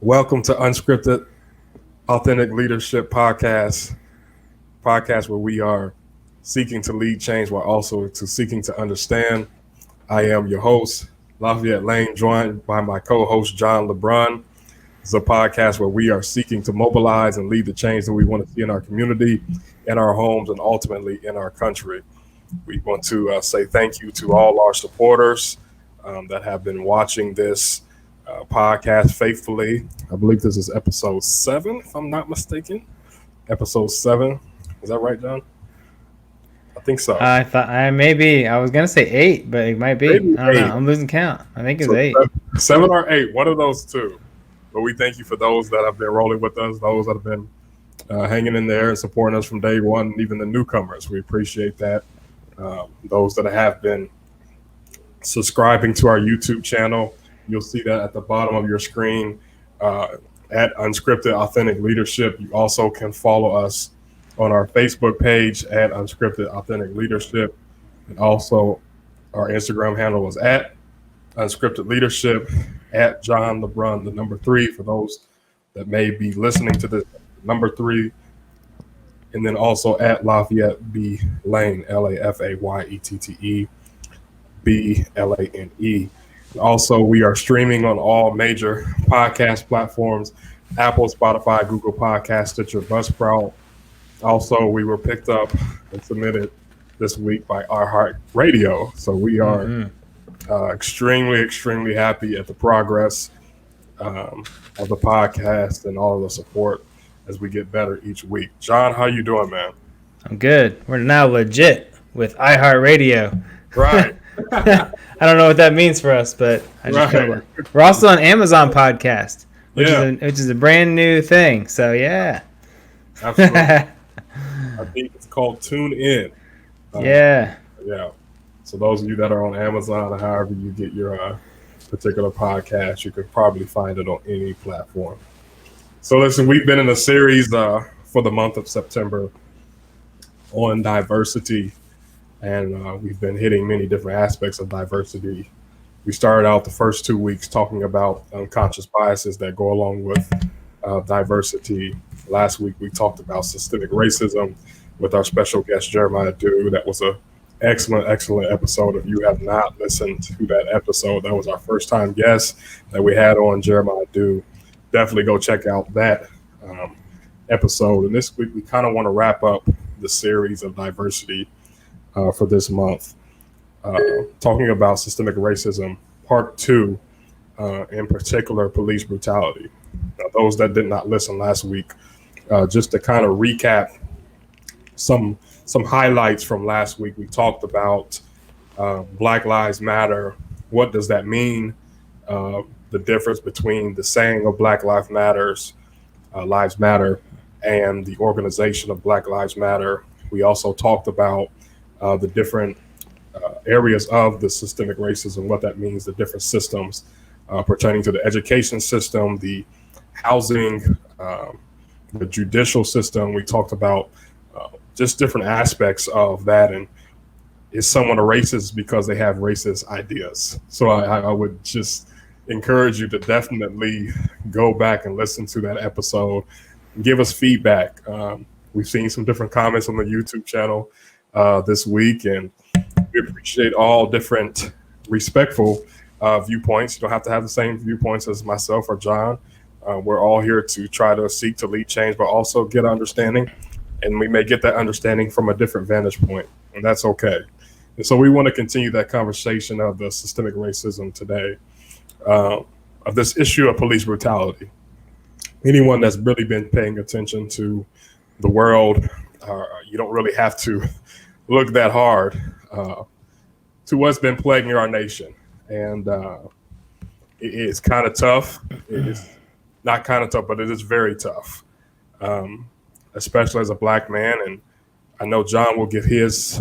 Welcome to Unscripted Authentic Leadership podcast where we are seeking to lead change while also to seeking to understand. I am your host, Lafayette Lane, joined by my co-host, John LeBron. It's a podcast where we are seeking to mobilize and lead the change that we want to see in our community, in our homes, and ultimately in our country. We want to say thank you to all our supporters that have been watching this podcast faithfully. I believe this is episode 7, if I'm not mistaken. Episode 7. Is that right, John? I think so. I was gonna say 8, but it might be. Maybe I don't know. 8. I'm losing count. I think it's So 8. 7 or 8, one of those two. But we thank you for those that have been rolling with us, those that have been hanging in there and supporting us from day one, and even the newcomers. We appreciate that. Those that have been subscribing to our YouTube channel, you'll see that at the bottom of your screen at Unscripted Authentic Leadership. You also can follow us on our Facebook page at Unscripted Authentic Leadership. And also our Instagram handle is at Unscripted Leadership, at John LeBron, the number 3, for those that may be listening to the number 3. And then also at Lafayette B. Lane, Lafayette BLANE. Also, we are streaming on all major podcast platforms: Apple, Spotify, Google Podcasts, Stitcher, Buzzsprout. Also, we were picked up and submitted this week by iHeartRadio. So we are extremely, extremely happy at the progress of the podcast and all of the support as we get better each week. John, how you doing, man? I'm good. We're now legit with iHeartRadio. Right. I don't know what that means for us, but I just feel like we're also on Amazon Podcast, which is a brand new thing. So yeah, absolutely. I think it's called Tune In. Yeah. So those of you that are on Amazon or however you get your particular podcast, you could probably find it on any platform. So listen, we've been in a series for the month of September on diversity. And we've been hitting many different aspects of diversity. We started out the first 2 weeks talking about unconscious biases that go along with diversity. Last week, we talked about systemic racism with our special guest, Jeremiah Dew. That was an excellent, excellent episode. If you have not listened to that episode, that was our first time guest that we had on, Jeremiah Dew. Definitely go check out that episode. And this week, we kind of want to wrap up the series of diversity for this month, talking about systemic racism, part 2, in particular, police brutality. Now, those that did not listen last week, just to kind of recap some highlights from last week, we talked about Black Lives Matter. What does that mean? The difference between the saying of Black Lives Matter, and the organization of Black Lives Matter. We also talked about the different areas of the systemic racism, what that means, the different systems pertaining to the education system, the housing, the judicial system. We talked about just different aspects of that. And is someone a racist because they have racist ideas? So I would just encourage you to definitely go back and listen to that episode and give us feedback. We've seen some different comments on the YouTube channel this week, and we appreciate all different respectful viewpoints. You don't have to have the same viewpoints as myself or John. We're all here to try to seek to lead change, but also get understanding. And we may get that understanding from a different vantage point, and that's okay. And so we want to continue that conversation of the systemic racism today, of this issue of police brutality. Anyone that's really been paying attention to the world, you don't really have to look that hard to what's been plaguing our nation. And it's kind of tough. It is not kind of tough, but it is very tough, especially as a Black man. And I know John will give his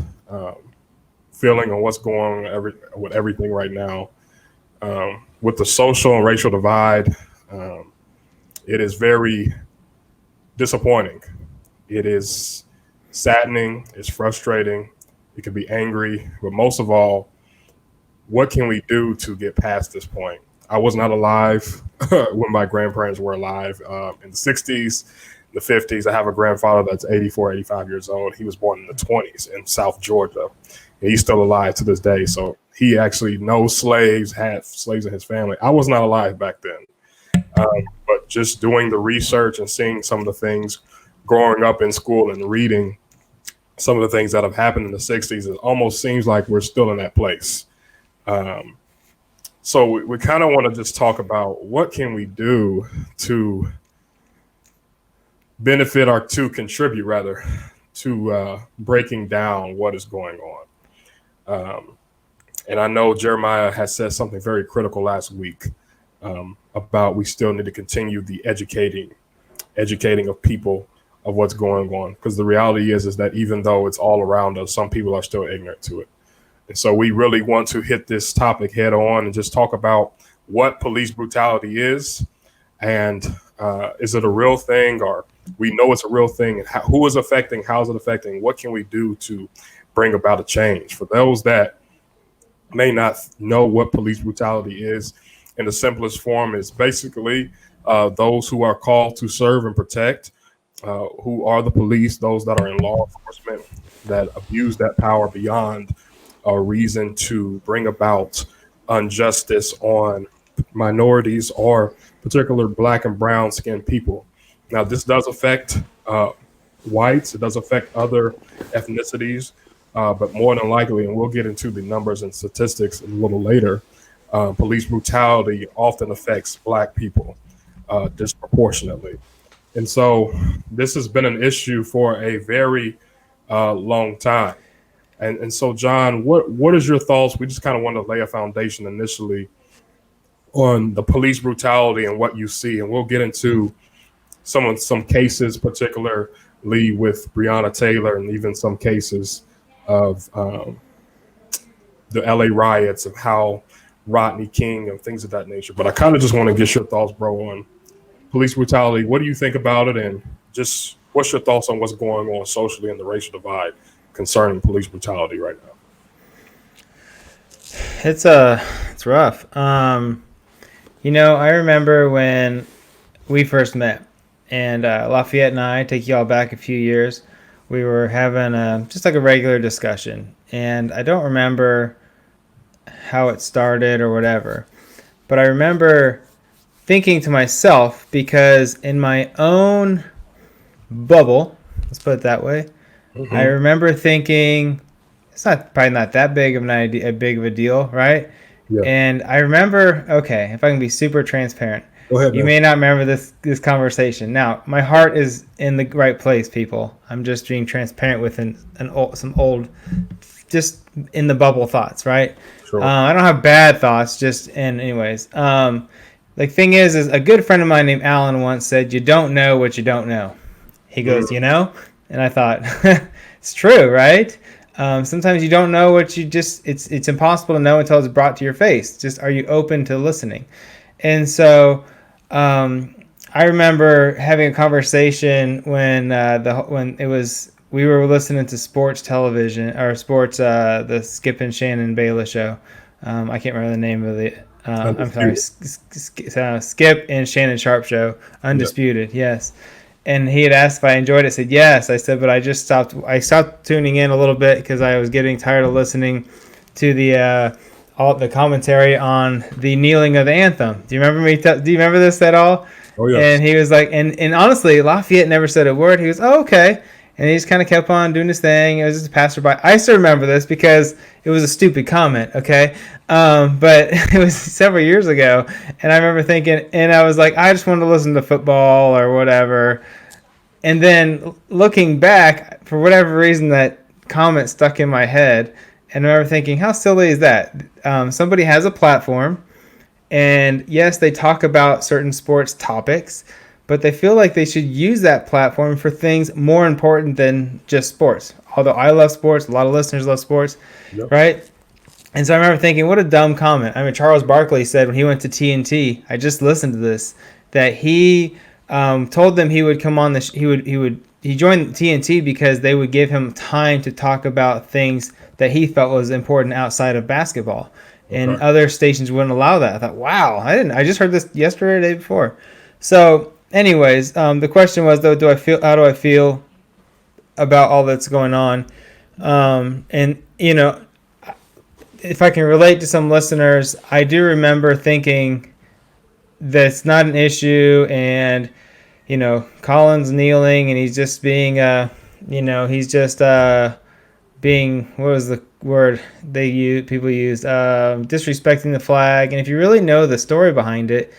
feeling on what's going on with everything right now. With the social and racial divide, it is very disappointing. It is saddening. It's frustrating. It can be angry. But most of all, what can we do to get past this point? I was not alive when my grandparents were alive in the 60s, the 50s. I have a grandfather that's 84, 85 years old. He was born in the 20s in South Georgia. And he's still alive to this day. So he actually knows slaves, had slaves in his family. I was not alive back then. But just doing the research and seeing some of the things growing up in school and reading some of the things that have happened in the 60s, it almost seems like we're still in that place. So we kind of want to just talk about what can we do to benefit or to contribute rather to breaking down what is going on. And I know Jeremiah has said something very critical last week about we still need to continue the educating of people of what's going on, because the reality is that even though it's all around us, some people are still ignorant to it. And so we really want to hit this topic head on and just talk about what police brutality is, and is it a real thing, or we know it's a real thing, and who is affecting, how is it affecting, what can we do to bring about a change? For those that may not know what police brutality is, in the simplest form, is basically those who are called to serve and protect, who are the police, those that are in law enforcement, that abuse that power beyond a reason to bring about injustice on minorities or particular Black and brown skinned people. Now, this does affect whites, it does affect other ethnicities, but more than likely, and we'll get into the numbers and statistics a little later, police brutality often affects Black people disproportionately. And so this has been an issue for a very long time. And so, John, what is your thoughts? We just kind of want to lay a foundation initially on the police brutality and what you see, and we'll get into some cases, particularly with Breonna Taylor, and even some cases of the LA riots, of how Rodney King and things of that nature. But I kind of just want to get your thoughts, bro, on police brutality. What do you think about it, and just what's your thoughts on what's going on socially and the racial divide concerning police brutality right now? It's rough. I remember when we first met, and Lafayette and I, take you all back a few years, we were having just like a regular discussion, and I don't remember how it started or whatever, but I remember thinking to myself, because in my own bubble, let's put it that way, I remember thinking it's probably not that big of an idea, big of a deal, right? Yeah. And I remember, okay, if I can be super transparent, go ahead, you may not remember this conversation. Now, my heart is in the right place, people. I'm just being transparent with some old, just in the bubble thoughts, right? Sure. I don't have bad thoughts, anyways. The thing is a good friend of mine named Alan once said, "You don't know what you don't know." He goes, and I thought, it's true, right? Sometimes you don't know what it's impossible to know until it's brought to your face. Just, are you open to listening? And so I remember having a conversation when we were listening to sports television, or sports, the Skip and Shannon Baylor show. I can't remember the name of the, I'm sorry, Skip and Shannon Sharp show, Undisputed, yes. And he had asked if I enjoyed it. I said yes. I said, but I stopped tuning in a little bit because I was getting tired of listening to the commentary on the kneeling of the anthem. Do you remember me? Do you remember this at all? Oh yeah. And he was like, and honestly, Lafayette never said a word. He was, oh, okay. And he just kind of kept on doing his thing. It was just a passerby. I still remember this because it was a stupid comment, okay? But it was several years ago. And I remember thinking, and I was like, I just wanted to listen to football or whatever. And then looking back, for whatever reason, that comment stuck in my head. And I remember thinking, how silly is that? Somebody has a platform. And yes, they talk about certain sports topics, but they feel like they should use that platform for things more important than just sports. Although I love sports, a lot of listeners love sports, right? And so I remember thinking, what a dumb comment. I mean, Charles Barkley said when he went to TNT, I just listened to this, that he told them he would come on he joined TNT because they would give him time to talk about things that he felt was important outside of basketball. and Okay. other stations wouldn't allow that. I thought, wow, I just heard this yesterday or the day before. So, anyways, the question was though, how do I feel about all that's going on? And if I can relate to some listeners, I do remember thinking that's not an issue, and Colin's kneeling and he's just being he's just being, what was the word people use, disrespecting the flag. And if you really know the story behind it,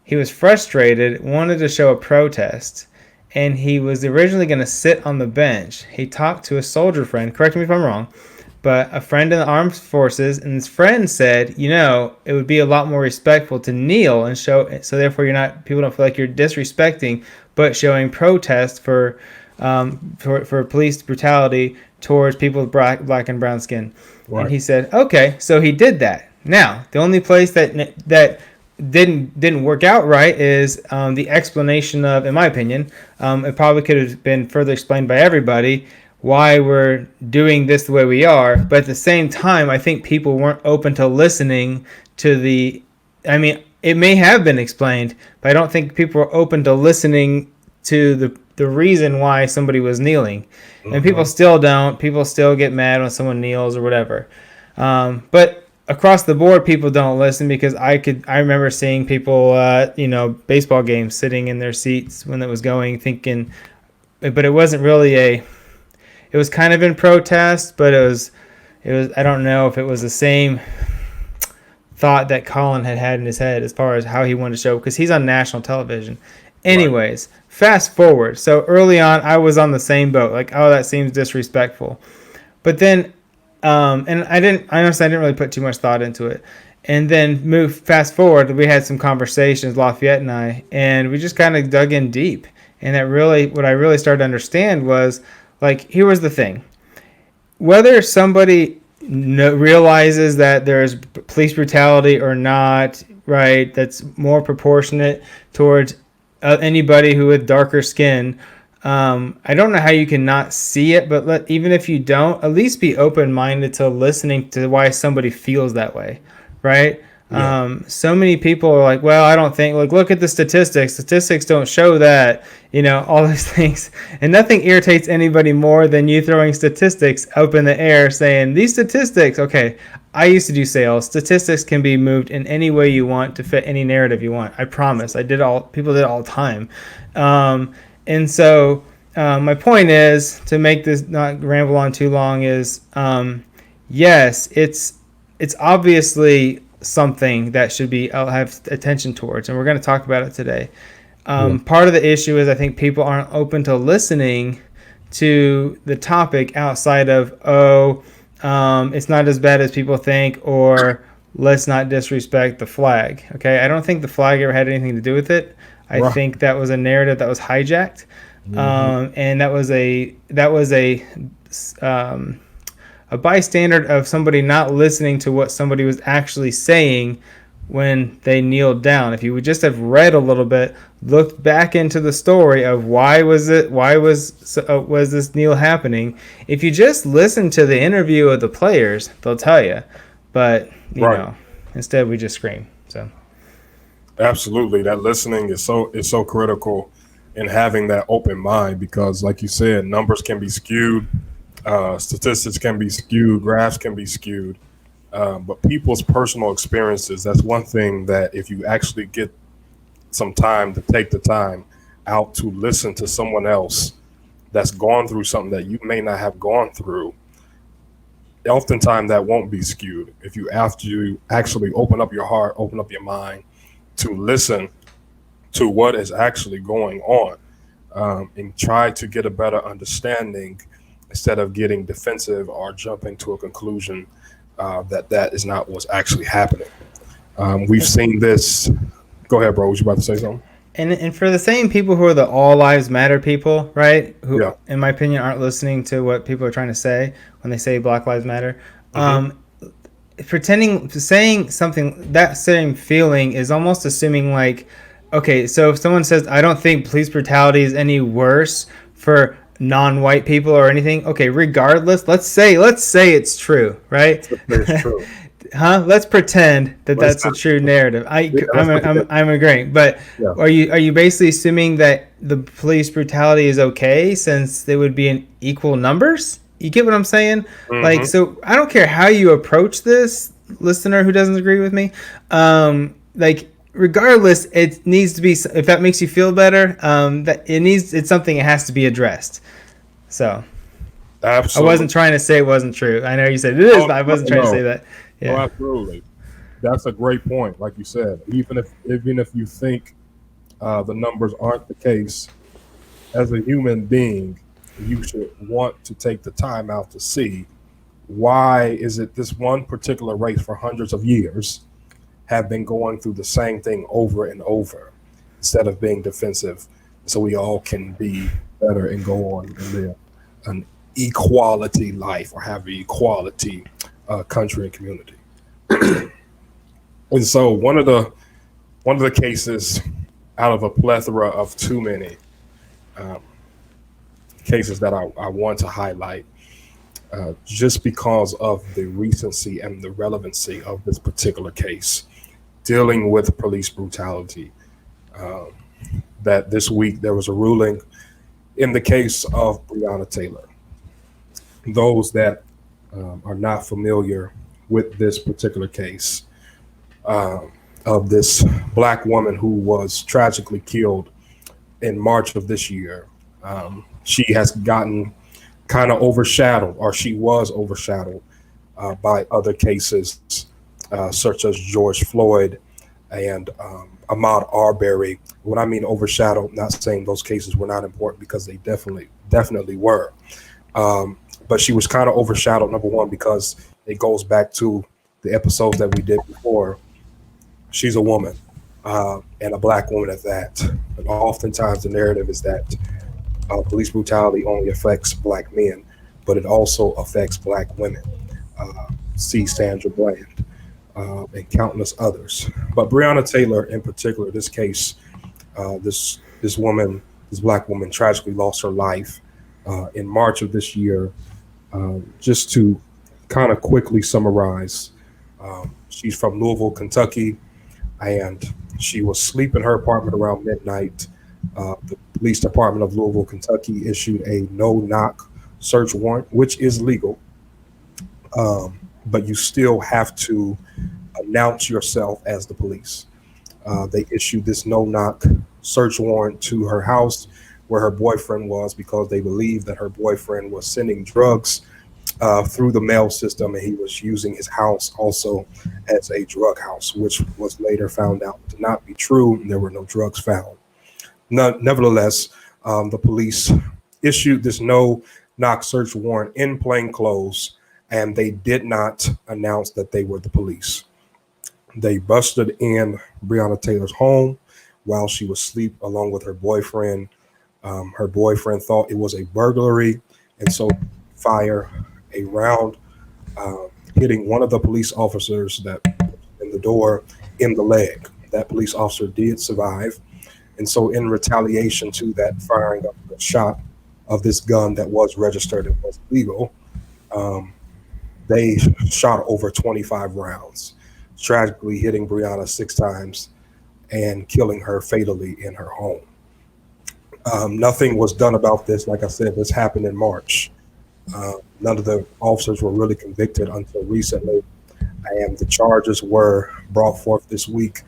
he was frustrated, wanted to show a protest, and he was originally going to sit on the bench. He talked to a soldier friend, correct me if I'm wrong, but a friend in the armed forces, and his friend said, it would be a lot more respectful to kneel and show, so therefore people don't feel like you're disrespecting, but showing protest for police brutality towards people with black and brown skin. Right. And he said, okay, so he did that. Now, the only place that didn't work out right is the explanation of, in my opinion, it probably could have been further explained by everybody why we're doing this the way we are. But at the same time, I think people weren't open to listening to it may have been explained, but I don't think people were open to listening to the reason why somebody was kneeling. Mm-hmm. And people still don't. People still get mad when someone kneels or whatever. But across the board, people don't listen, because I remember seeing people, baseball games, sitting in their seats when it was going, thinking, but it wasn't really it was kind of in protest, but it was, I don't know if it was the same thought that Colin had in his head as far as how he wanted to show, because he's on national television. Anyways, right. Fast forward. So early on, I was on the same boat, like, oh, that seems disrespectful. But then, and I honestly didn't really put too much thought into it. And then fast forward, we had some conversations, Lafayette and I, and we just kind of dug in deep. And what I really started to understand was, like, here was the thing. Whether somebody realizes that there's police brutality or not, right, that's more proportionate towards anybody who with darker skin, I don't know how you can not see it, but even if you don't, at least be open-minded to listening to why somebody feels that way, right? Yeah. So many people are like, well, I don't think, like, look at the statistics. Statistics don't show that, all these things. And nothing irritates anybody more than you throwing statistics up in the air saying, these statistics, okay, I used to do sales. Statistics can be moved in any way you want to fit any narrative you want. I promise. People did it all the time. And so my point is, to make this not ramble on too long, is yes, it's obviously something that should be, I'll have attention towards, and we're going to talk about it today. Part of the issue is I think people aren't open to listening to the topic outside of, it's not as bad as people think, or let's not disrespect the flag. Okay, I don't think the flag ever had anything to do with it. I think that was a narrative that was hijacked, and that was a bystander of somebody not listening to what somebody was actually saying when they kneeled down. If you would just have read a little bit, looked back into the story of why was this kneel happening. If you just listen to the interview of the players, they'll tell you. But instead we just scream. So absolutely, that listening is so critical in having that open mind, because, like you said, numbers can be skewed. Statistics can be skewed, graphs can be skewed, but people's personal experiences, that's one thing that if you actually get some time to take the time out to listen to someone else that's gone through something that you may not have gone through, oftentimes that won't be skewed. If you actually open up your heart, open up your mind to listen to what is actually going on, and try to get a better understanding, instead of getting defensive or jumping to a conclusion that is not what's actually happening. We've seen this. Go ahead, bro. Was you about to say something? And for the same people who are the all lives matter people, right? Who, in my opinion, aren't listening to what people are trying to say when they say Black Lives Matter. Saying something, that same feeling is almost assuming, like, okay, so if someone says, I don't think police brutality is any worse for non-white people or anything, okay, regardless, let's say it's true, right? It's true. Let's pretend that Let's that's a not- true narrative. yeah, let's look at that. I'm agreeing, but Yeah. are you basically assuming that the police brutality is okay since they would be in equal numbers? You get what I'm saying? Like, Mhm. so I don't care how you approach this, listener who doesn't agree with me. Like, regardless, it needs to be. If that makes you feel better, it's something that has to be addressed. So I Absolutely. wasn't trying to say it wasn't true. I know you said it is, but I wasn't trying to say that. No, Yeah. absolutely. That's a great point. Like you said, even if you think the numbers aren't the case, as a human being, you should want to take the time out to see why is it this one particular race for hundreds of years have been going through the same thing over and over instead of being defensive, so we all can be better and go on and live an equality life or have an equality country and community. And so one of the cases out of a plethora of too many um, cases that I want to highlight, just because of the recency and the relevancy of this particular case dealing with police brutality. Um, that this week there was a ruling in the case of Breonna Taylor. Those that are not familiar with this particular case, of this black woman who was tragically killed in March of this year. She has gotten kind of overshadowed, or she was overshadowed by other cases, such as George Floyd and Ahmaud Arbery. When I mean overshadowed, not saying those cases were not important, because they definitely were. But she was kind of overshadowed, number one, because it goes back to the episodes that we did before. She's a woman, and a black woman at that. And oftentimes the narrative is that police brutality only affects black men, but it also affects black women. See Sandra Bland and countless others. But Breonna Taylor, in particular, this case, this woman, this black woman, tragically lost her life in March of this year. Just to kind of quickly summarize, she's from Louisville, Kentucky, and she was asleep in her apartment around midnight. The police department of Louisville, Kentucky issued a no-knock search warrant, which is legal, but you still have to announce yourself as the police. They issued this no-knock search warrant to her house where her boyfriend was, because they believed that her boyfriend was sending drugs through the mail system, and he was using his house also as a drug house, which was later found out to not be true. There were no drugs found. Nevertheless, the police issued this no-knock search warrant in plain clothes, and they did not announce that they were the police. They busted in Breonna Taylor's home while she was asleep, along with her boyfriend. Her boyfriend thought it was a burglary, and so fire a round, hitting one of the police officers that in the door in the leg. That police officer did survive, and so in retaliation to that firing of the shot of this gun that was registered and was legal, they shot over 25 rounds, tragically hitting Breonna 6 times and killing her fatally in her home. Nothing was done about this. Like I said, this happened in March. None of the officers were really convicted until recently, and the charges were brought forth this week.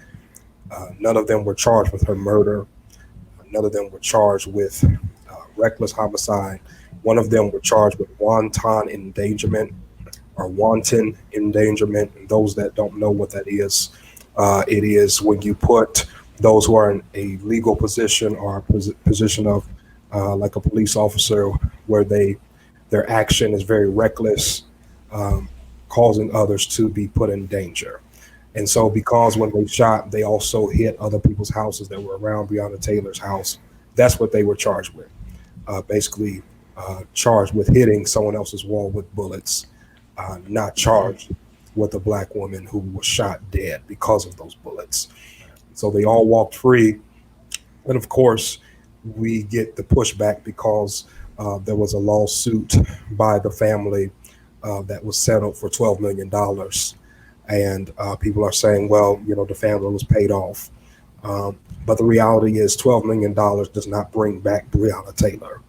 None of them were charged with her murder. None of them were charged with reckless homicide. One of them were charged with wanton endangerment or wanton endangerment. And those that don't know what that is, it is when you put those who are in a legal position or a position of like a police officer, where their action is very reckless, causing others to be put in danger. And so, because when they shot, they also hit other people's houses that were around Breonna Taylor's house, that's what they were charged with. Basically, charged with hitting someone else's wall with bullets, not charged with a black woman who was shot dead because of those bullets. So they all walked free. And of course, we get the pushback because there was a lawsuit by the family that was settled for $12 million. And people are saying, well, the family was paid off. But the reality is $12 million does not bring back Breonna Taylor.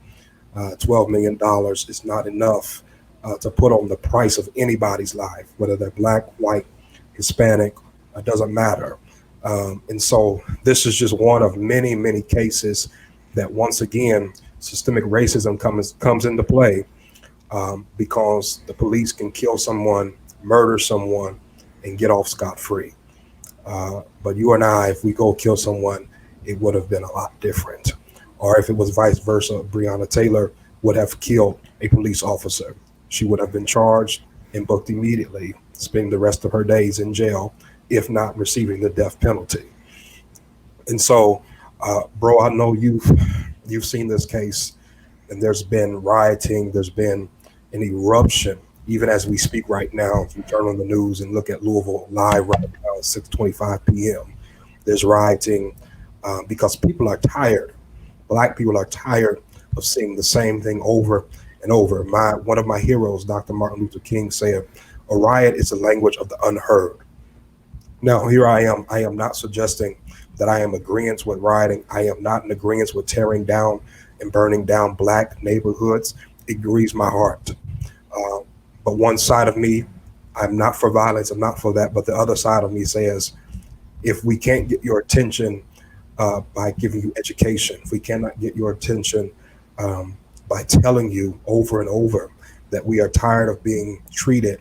$12 million is not enough to put on the price of anybody's life, whether they're black, white, Hispanic, doesn't matter. And so this is just one of many, many cases that, once again, systemic racism comes into play, because the police can kill someone, murder someone, and get off scot-free. But you and I, if we go kill someone, it would have been a lot different. Or if it was vice versa, Breonna Taylor would have killed a police officer. She would have been charged and booked immediately, spending the rest of her days in jail, if not receiving the death penalty. And so, bro, I know you've seen this case, and there's been rioting, there's been an eruption, even as we speak right now. If you turn on the news and look at Louisville live right now at 6:25 p.m., there's rioting because people are tired. Black people are tired of seeing the same thing over and over. One of my heroes, Dr. Martin Luther King, said, "A riot is the language of the unheard." Now, here I am. I am not suggesting that I am agreeing with rioting. I am not in agreement with tearing down and burning down black neighborhoods. It grieves my heart. But one side of me, I'm not for violence. I'm not for that. But the other side of me says, if we can't get your attention by giving you education, if we cannot get your attention by telling you over and over that we are tired of being treated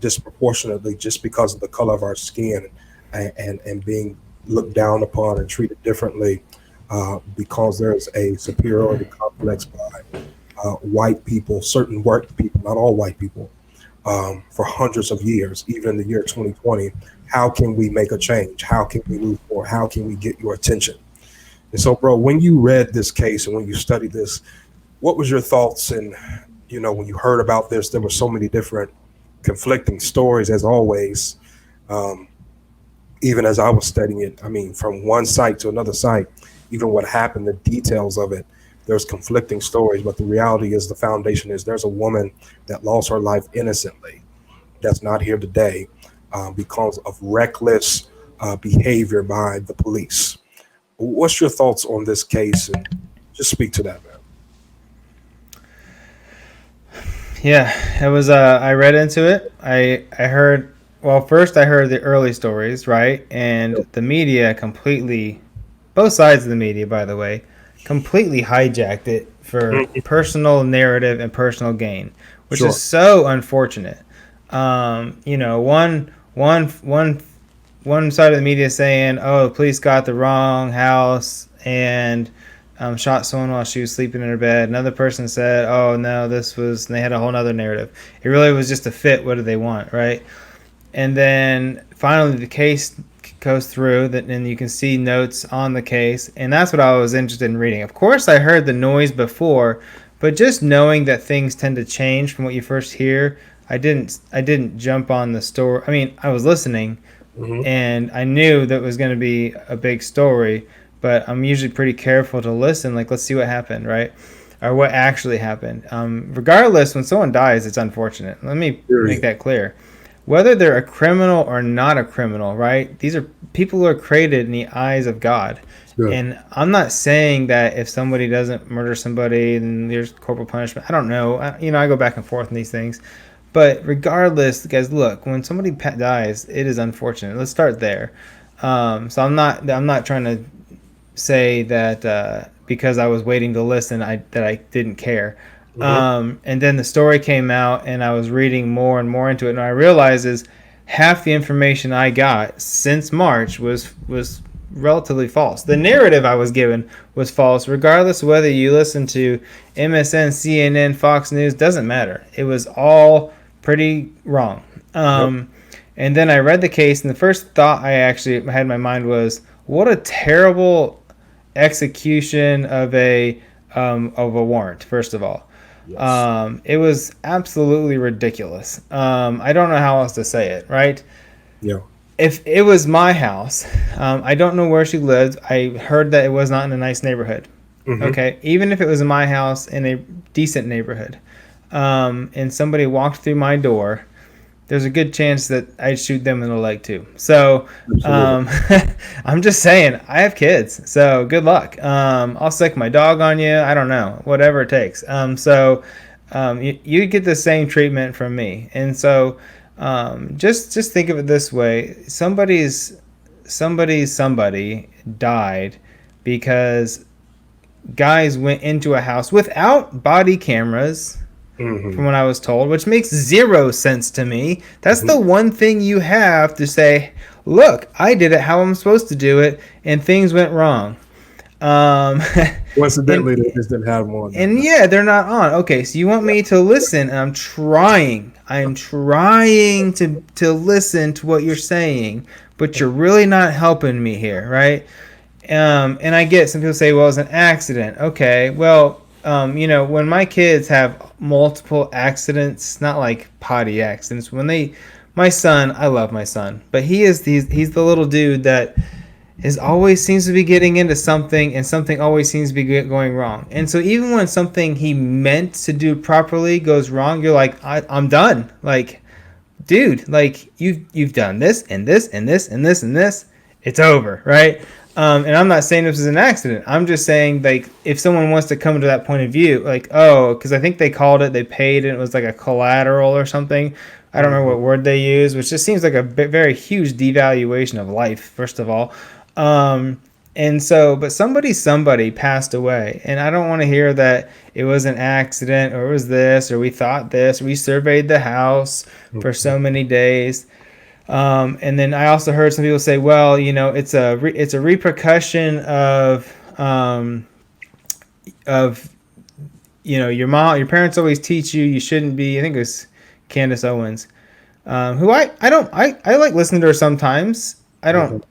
disproportionately just because of the color of our skin, and being looked down upon and treated differently because there's a superiority complex by white people, certain white people, not all white people, for hundreds of years, even in the year 2020. How can we make a change? How can we move forward? How can we get your attention? And so, bro, when you read this case and when you studied this, what was your thoughts? And, when you heard about this, there were so many different conflicting stories, as always. Even as I was studying it, I mean, from one site to another site, even what happened, the details of it, there's conflicting stories. But the reality is, the foundation is, there's a woman that lost her life innocently that's not here today because of reckless behavior by the police. What's your thoughts on this case? And just speak to that, man. Yeah, it was. I read into it. I heard. Well, first I heard the early stories, right? And the media completely, both sides of the media, by the way, completely hijacked it for personal narrative and personal gain, which Sure. is so unfortunate. One side of the media saying, "Oh, the police got the wrong house and shot someone while she was sleeping in her bed." Another person said, "Oh no, this was." And they had a whole other narrative. It really was just a fit. What do they want, right? And then finally, the case goes through, and you can see notes on the case, and that's what I was interested in reading. Of course, I heard the noise before, but just knowing that things tend to change from what you first hear, I didn't jump on the story. I mean, I was listening, and I knew that it was going to be a big story, but I'm usually pretty careful to listen. Like, let's see what happened, right? Or what actually happened. Regardless, when someone dies, it's unfortunate. Let me make that clear. Whether they're a criminal or not a criminal, right? These are people who are created in the eyes of God. Good. And I'm not saying that if somebody doesn't murder somebody, then there's corporal punishment. I don't know. I go back and forth on these things. But regardless, guys, look, when somebody dies, it is unfortunate. Let's start there. So I'm not trying to say that because I was waiting to listen, that I didn't care. And then the story came out, and I was reading more and more into it, and I realized is half the information I got since March was relatively false. The narrative I was given was false, regardless of whether you listen to MSN, CNN, Fox News, doesn't matter. It was all pretty wrong. And then I read the case, and the first thought I actually had in my mind was, what a terrible execution of a warrant, first of all. Yes. It was absolutely ridiculous. I don't know how else to say it, right? Yeah. If it was my house, I don't know where she lived. I heard that it was not in a nice neighborhood. Okay, even if it was in my house in a decent neighborhood, and somebody walked through my door there's a good chance that I'd shoot them in the leg too. So Absolutely. I'm just saying, I have kids, so good luck. I'll sick my dog on you. I don't know, whatever it takes. You get the same treatment from me, and so just think of it this way: somebody died because guys went into a house without body cameras, from what I was told, which makes zero sense to me. That's the one thing you have to say, look, I did it how I'm supposed to do it, and things went wrong. Um, Coincidentally, and, they just didn't have one. and yeah, they're not on. Okay, so you want me to listen, and I'm trying. I'm trying to listen to what you're saying, but you're really not helping me here, right? And I get some people say, well, it's an accident. Okay, well, when my kids have multiple accidents, not like potty accidents, my son, I love my son, but he's the little dude that is always seems to be getting into something, and something always seems to be going wrong. And so even when something he meant to do properly goes wrong, you're like, I'm done. Like, dude, like you've done this and this and this and this and this. It's over, right? And I'm not saying this is an accident. I'm just saying, like, if someone wants to come to that point of view, like, oh, because I think they called it, they paid it, it was like a collateral or something. I don't remember what word they used, which just seems like a very huge devaluation of life, first of all. And so, but somebody passed away, and I don't want to hear that it was an accident, or it was this, or we thought this, or we surveyed the house for so many days. And then I also heard some people say, well, it's a repercussion of your parents always teach you shouldn't be. I think it was Candace Owens, who I like listening to her sometimes. I don't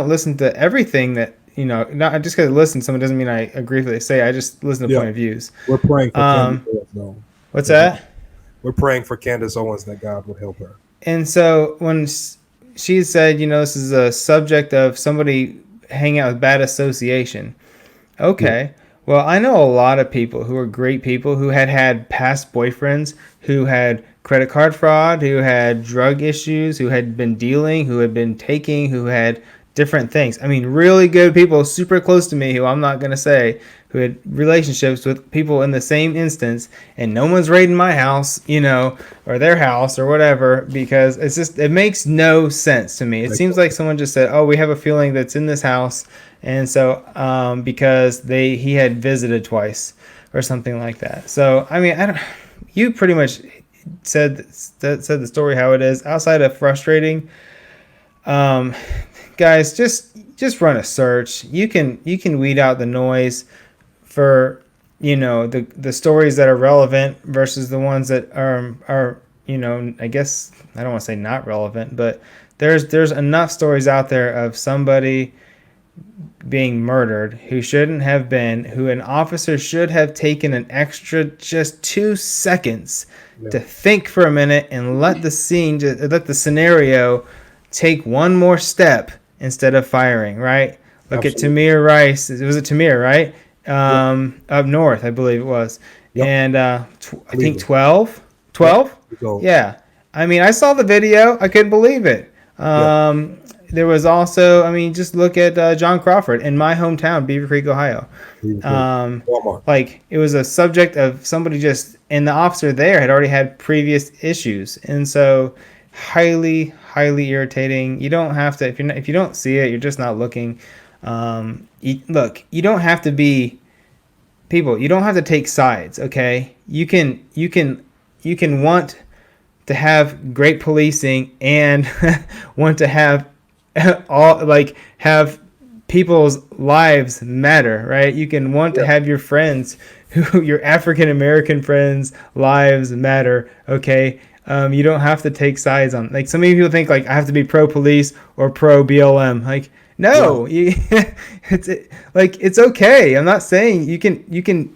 listen to everything that, not just because I listen to someone doesn't mean I agree with what they say. I just listen to point of views. We're praying for Candace Owens, though. What's that? We're praying for Candace Owens that God would help her. And so when she said, this is a subject of somebody hanging out with bad association. Okay. Well, I know a lot of people who are great people who had past boyfriends, who had credit card fraud, who had drug issues, who had been dealing, who had been taking, who had different things. I mean, really good people, super close to me, who I'm not going to say, who had relationships with people in the same instance, and no one's raiding my house, or their house or whatever, because it makes no sense to me. It seems like someone just said, oh, we have a feeling that's in this house, and so because he had visited twice or something like that. So, I mean, you pretty much said the story how it is. Outside of frustrating, guys, just run a search. You can weed out the noise for the stories that are relevant versus the ones that are I guess I don't want to say not relevant, but there's enough stories out there of somebody being murdered who shouldn't have been, who an officer should have taken an extra just 2 seconds to think for a minute and let the scenario take one more step instead of firing, right? Look Absolutely. At Tamir Rice. Was it Tamir, right? Up north, I believe it was. Yep. And I think 12? 12? Yeah. I mean, I saw the video. I couldn't believe it. There was also, just look at John Crawford in my hometown, Beaver Creek, Ohio. Like, it was a subject of somebody and the officer there had already had previous issues. And so highly irritating. You don't have to, if you don't see it, you're just not looking. You don't have to be people. You don't have to take sides. Okay. You can want to have great policing and want to have have people's lives matter, right? You can want to have your friends, your African American friends' lives matter. Okay. You don't have to take sides on, like, some people think, like, I have to be pro police or pro BLM. Like, no, it's okay. I'm not saying you can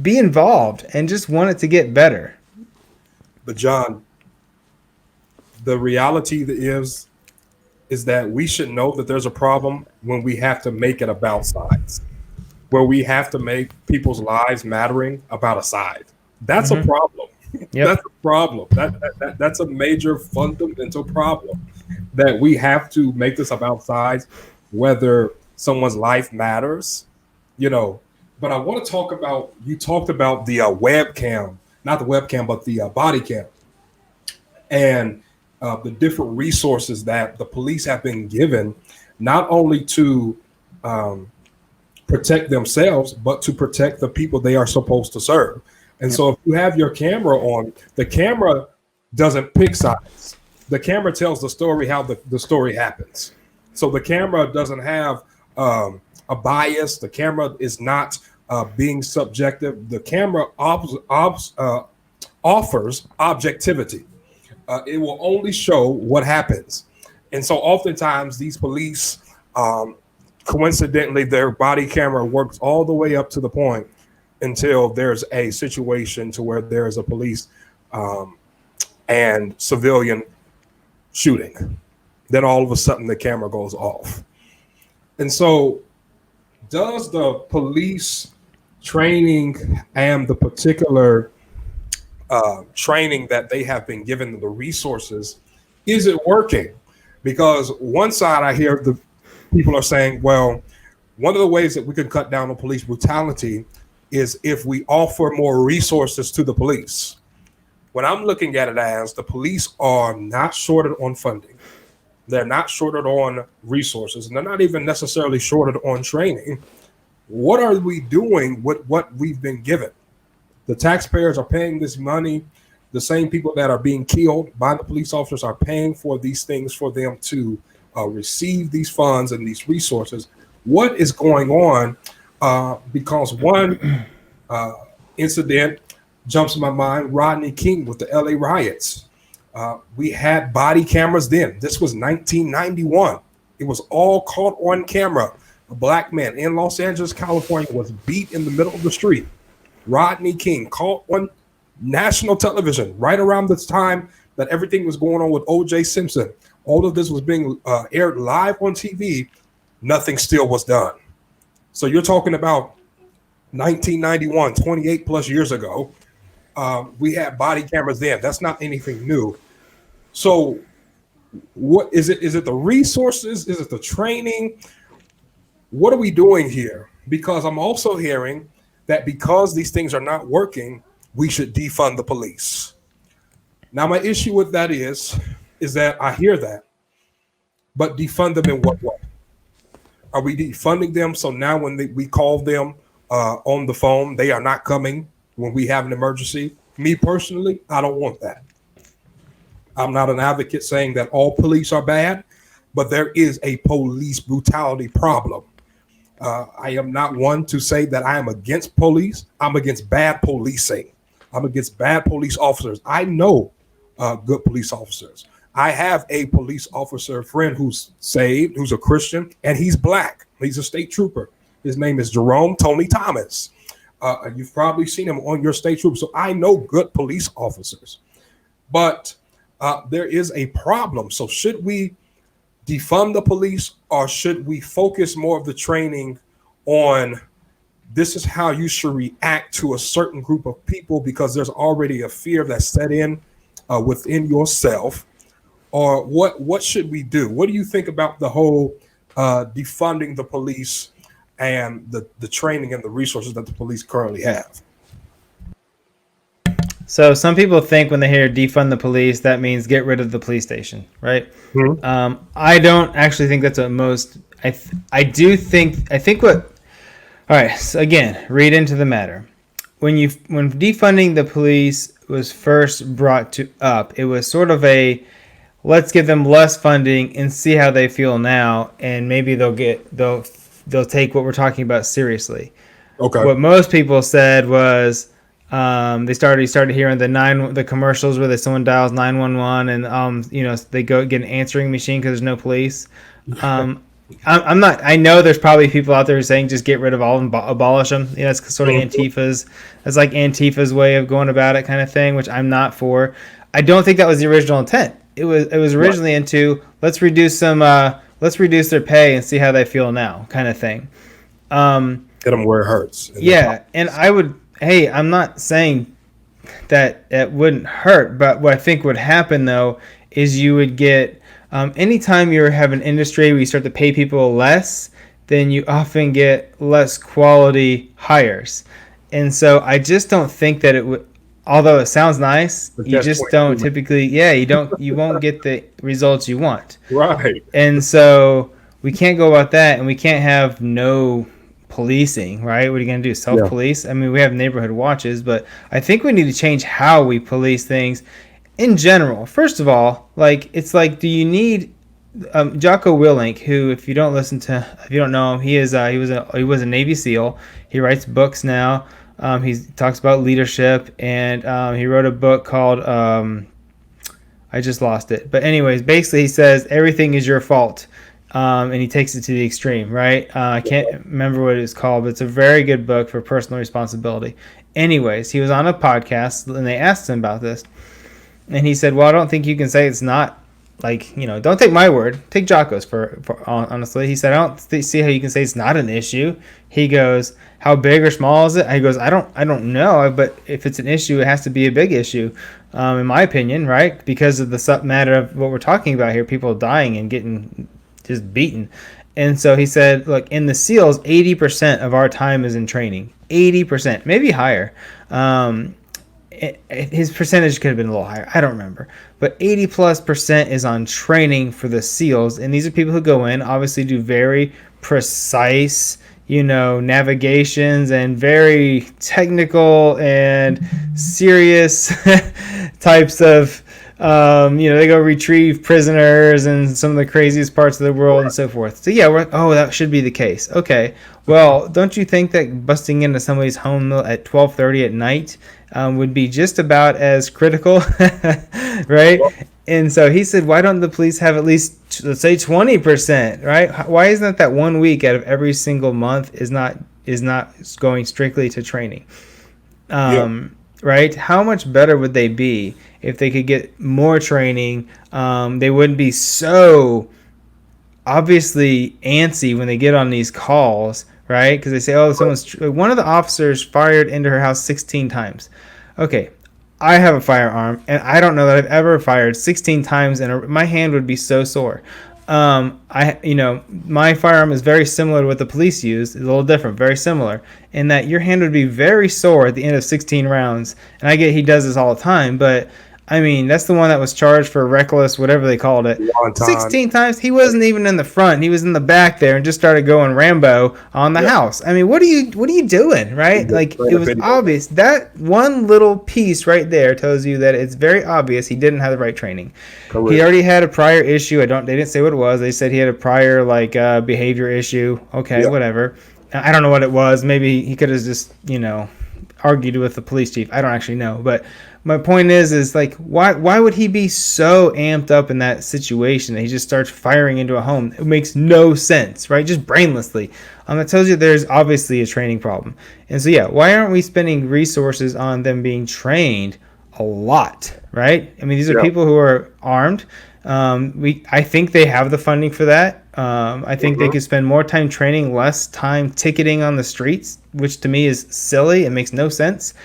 be involved and just want it to get better. But John, the reality is that we should know that there's a problem when we have to make it about sides, where we have to make people's lives mattering about a side. That's a problem. Yep. That's a problem. That's a major fundamental problem that we have to make this about size, whether someone's life matters, you know. But I want to talk about, you talked about the webcam, not the webcam, but the body cam, and the different resources that the police have been given, not only to um, protect themselves, but to protect the people they are supposed to serve. And Yep. so if you have your camera on, the camera doesn't pick sides. The camera tells the story how the story happens. So the camera doesn't have a bias. The camera is not being subjective. The camera offers objectivity. It will only show what happens. And so oftentimes these police, coincidentally, their body camera works all the way up to the point until there's a situation to where there's a police and civilian shooting. Then all of a sudden the camera goes off. And so does the police training and the particular training that they have been given, the resources, is it working? Because one side I hear the people are saying, well, one of the ways that we can cut down on police brutality is if we offer more resources to the police. When I'm looking at it as the police are not shorted on funding, they're not shorted on resources, and they're not even necessarily shorted on training. What are we doing with what we've been given? The taxpayers are paying this money. The same people that are being killed by the police officers are paying for these things for them to receive these funds and these resources. What is going on? Because one incident jumps in my mind, Rodney King with the LA riots. We had body cameras then. This was 1991. It was all caught on camera. A black man in Los Angeles, California was beat in the middle of the street. Rodney King caught on national television right around the time that everything was going on with O.J. Simpson. All of this was being aired live on TV. Nothing still was done. So you're talking about 1991, 28 plus years ago. We had body cameras then. That's not anything new. So what is it? Is it the resources? Is it the training? What are we doing here? Because I'm also hearing that because these things are not working, we should defund the police. Now, my issue with that is that I hear that, but defund them in what way? Are we defunding them so now when we call them on the phone, they are not coming when we have an emergency? Me personally, I don't want that. I'm not an advocate saying that all police are bad, but there is a police brutality problem. I am not one to say that I am against police. I'm against bad policing. I'm against bad police officers. I know good police officers. I have a police officer friend who's saved, who's a Christian, and he's black. He's a state trooper. His name is Jerome Tony Thomas. You've probably seen him on your state troop. So I know good police officers. But there is a problem. So should we defund the police, or should we focus more of the training on this is how you should react to a certain group of people because there's already a fear that's set in within yourself? Or what should we do? What do you think about the whole defunding the police and the training and the resources that the police currently have? So some people think when they hear defund the police, that means get rid of the police station, right? Mm-hmm. I don't actually think that's what most. I think what. All right. So again, read into the matter. When defunding the police was first brought up, it was sort of a let's give them less funding and see how they feel now, and maybe they'll take what we're talking about seriously. Okay. What most people said was. They started hearing the commercials where someone dials 911 and they go get an answering machine because there's no police. I'm not. I know there's probably people out there saying just get rid of all of them, abolish them. It's sort of Antifa's. It's like Antifa's way of going about it, kind of thing, which I'm not for. I don't think that was the original intent. It was originally into let's reduce their pay and see how they feel now, kind of thing. Get them where it hurts. Yeah, and I would. Hey, I'm not saying that wouldn't hurt. But what I think would happen though is you would get anytime you have an industry where you start to pay people less, then you often get less quality hires. And so I just don't think that it would, although it sounds nice, you just don't typically, you won't get the results you want. Right. And so we can't go about that, and we can't have no policing, right? What are you going to do? Self-police? I mean, we have neighborhood watches, but I think we need to change how we police things in general. First of all, like, it's like, do you need Jocko Willink, who, if you don't know him, he was a Navy SEAL. He writes books now. He talks about leadership, and he wrote a book called I just lost it. But anyways, basically he says everything is your fault, and he takes it to the extreme, right? I can't remember what it's called, but it's a very good book for personal responsibility. Anyways, he was on a podcast, and they asked him about this, and he said, well, I don't think you can say it's not, like, don't take my word, take Jocko's for honestly. He said, I don't see how you can say it's not an issue. He goes, how big or small is it? He goes, I don't know, but if it's an issue, it has to be a big issue, in my opinion, right? Because of the matter of what we're talking about here, people dying and getting just beaten. And so he said, look, in the SEALs, 80% of our time is in training. 80%, maybe higher. His percentage could have been a little higher. I don't remember. But 80+% is on training for the SEALs. And these are people who go in, obviously do very precise, navigations and very technical and serious types of, they go retrieve prisoners and some of the craziest parts of the world and so forth. So yeah, that should be the case. Okay. Well, don't you think that busting into somebody's home at 12:30 at night would be just about as critical, right? And so he said, why don't the police have at least, let's say, 20%, right? Why isn't that 1 week out of every single month is not going strictly to training? Right? How much better would they be if they could get more training? They wouldn't be so obviously antsy when they get on these calls, right? Because they say, one of the officers fired into her house 16 times. Okay, I have a firearm, and I don't know that I've ever fired 16 times, and my hand would be so sore. My firearm is very similar to what the police use. It's a little different, very similar, in that your hand would be very sore at the end of 16 rounds. And I get he does this all the time, but I mean, that's the one that was charged for reckless, whatever they called it. 16 times. He wasn't even in the front. He was in the back there and just started going Rambo on the house. I mean, what are you doing, right? Like, it was obvious. That one little piece right there tells you that it's very obvious he didn't have the right training. Correct. He already had a prior issue. They didn't say what it was. They said he had a prior behavior issue. Okay, whatever. I don't know what it was. Maybe he could have just, argued with the police chief. I don't actually know, but my point is like, why would he be so amped up in that situation that he just starts firing into a home? It makes no sense, right? Just brainlessly. That tells you there's obviously a training problem. And so why aren't we spending resources on them being trained a lot, right? I mean, these are people who are armed. I think they have the funding for that. I think they could spend more time training, less time ticketing on the streets, which to me is silly. It makes no sense.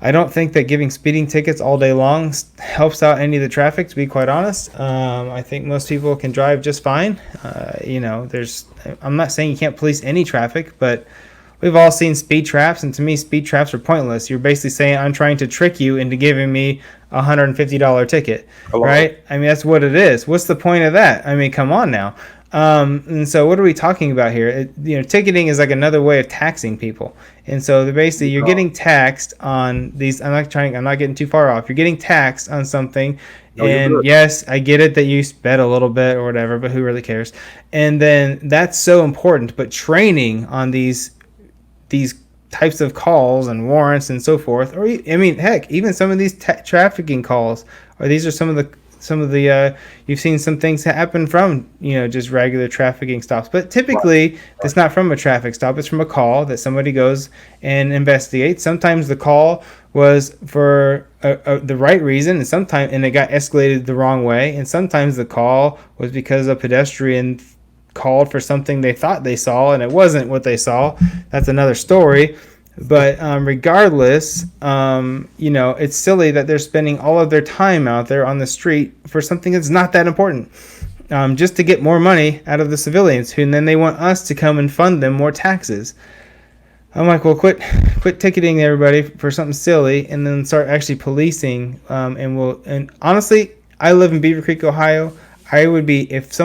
I don't think that giving speeding tickets all day long helps out any of the traffic, to be quite honest. I think most people can drive just fine. I'm not saying you can't police any traffic, but we've all seen speed traps, and to me, speed traps are pointless. You're basically saying, I'm trying to trick you into giving me a $150 ticket, right? I mean, that's what it is. What's the point of that? I mean, come on now. And so what are we talking about here? Ticketing is like another way of taxing people. And so basically you're getting taxed on these. I'm not getting too far off. You're getting taxed on something. And yes, I get it that you sped a little bit or whatever, but who really cares? And then that's so important. But training on these types of calls and warrants and so forth, or I mean, heck, even some of these trafficking calls, or these are some of the you've seen some things happen from just regular trafficking stops, but typically it's not from a traffic stop. It's from a call that somebody goes and investigates. Sometimes the call was for the right reason, and it got escalated the wrong way, and sometimes the call was because a pedestrian called for something they thought they saw and it wasn't what they saw. That's another story. But regardless, it's silly that they're spending all of their time out there on the street for something that's not that important, just to get more money out of the civilians, and then they want us to come and fund them more taxes. I'm like, well, quit ticketing everybody for something silly, and then start actually policing. And honestly, I live in Beaver Creek, Ohio. I would be, if